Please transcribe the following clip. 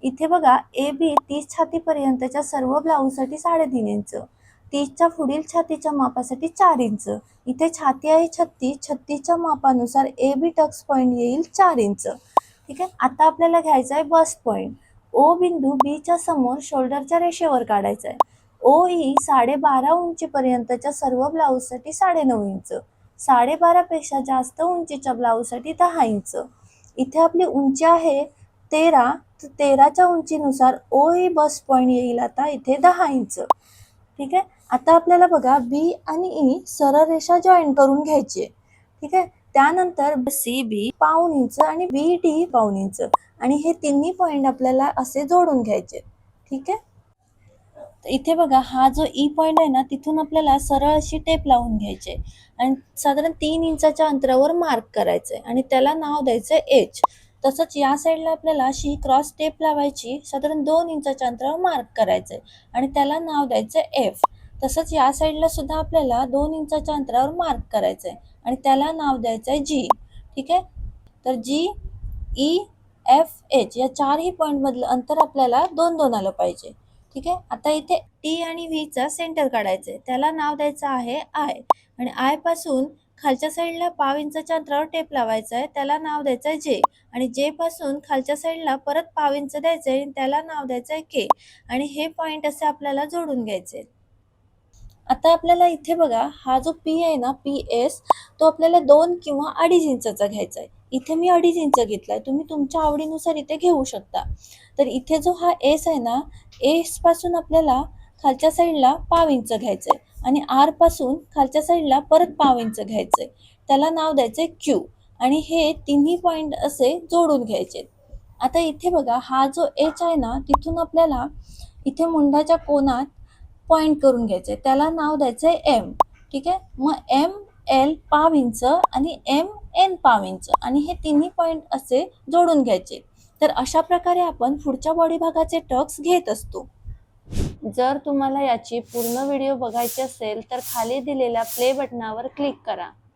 इथे बघा A B 30 छातीपर्यंतच्या सर्व ब्लाऊजसाठी 3.5 इंच, 30च्या पुढील छातीच्या मापासाठी 4 इंच. इथे छाती आहे 36, 36च्या मापानुसार ए बी टक्स पॉईंट येईल 4 इंच. ठीक आहे. आता आपल्याला घ्यायचा आहे बस्ट पॉईंट. ओ बिंदू बीच्या समोर शोल्डरच्या रेषेवर काढायचा आहे. ओ ई 12.5 उंचीपर्यंतच्या सर्व ब्लाऊजसाठी 9.5 इंच, 12.5 पेक्षा जास्त उंचीच्या ब्लाऊजसाठी 10 इंच. इथे आपली उंची आहे 13, तर 13च्या उंचीनुसार ओ ई बस्ट पॉईंट येईल आता इथे 10 इंच. ठीक आहे. आता आपल्याला बघा बी आणि ई सरळ रेषा जॉईन करून घ्यायची आहे. ठीक आहे. त्यानंतर सी बी पाऊण इंच आणि बी डी पाऊण इंच आणि हे तिन्ही पॉईंट आपल्याला असे जोडून घ्यायचे. ठीक आहे. इथे बघा हा जो ई पॉईंट आहे ना, तिथून आपल्याला सरळ अशी टेप लावून घ्यायची आणि साधारण 3 इंचाच्या अंतरावर मार्क करायचंय आणि त्याला नाव द्यायचंय एच. तसंच या साईडला आपल्याला अशी क्रॉस टेप लावायची, साधारण 2 इंचाच्या अंतरावर मार्क करायचंय आणि त्याला नाव द्यायचंय एफ. तसंच या साईडला सुद्धा आपल्याला 2 इंचाच्या अंतरावर मार्क करायचंय आणि त्याला नाव द्यायचंय जी. ठीक आहे. तर जी, ई, एफ, एच या चारही पॉईंट मधलं अंतर आपल्याला 2-2 आलं पाहिजे. ठीक आहे. आता इथे टी आणि व्हीचा सेंटर काढायचंय, त्याला नाव द्यायचं आहे आय आणि आय पासून खालच्या साईडला पाव इंचाच्या अंतरावर टेप लावायचा आहे, त्याला नाव द्यायचं आहे जे आणि जे पासून खालच्या साईडला परत पाव इंच द्यायचंय आणि त्याला नाव द्यायचंय के आणि हे पॉईंट असे आपल्याला जोडून घ्यायचे. आता आपल्याला इथे बघा हा जो पी आहे ना, पी एस, तो आपल्याला 2 किंवा 2.5 इंचाचा घ्यायचा आहे. इथे मी 2.5 इंच घेतलाय, तुम्ही तुमच्या आवडीनुसार इथे घेऊ शकता. तर इथे जो हा एस आहे ना, एस पासून आपल्याला खालच्या साईडला पाव इंच घ्यायचंय आणि आर पासून खालच्या साईडला परत पाव इंच घ्यायचंय, त्याला नाव द्यायचंय क्यू आणि हे तिन्ही पॉईंट असे जोडून घ्यायचे. आता इथे बघा हा जो एच आहे ना, तिथून आपल्याला इथे मुंडाच्या कोनात पॉईंट करून घ्यायचे, त्याला नाव द्यायचंय एम. ठीक आहे. मग एम एल पाव इंच आणि एम एन पाव इंच आणि हे तिन्ही पॉईंट असे जोडून घ्यायचे. तर अशा प्रकारे आपण पुढच्या बॉडी भागाचे टक्स घेत असतो. जर तुम्हाला याची पूर्ण व्हिडिओ बघायची असेल तर खाली दिलेल्या प्ले बटनावर क्लिक करा.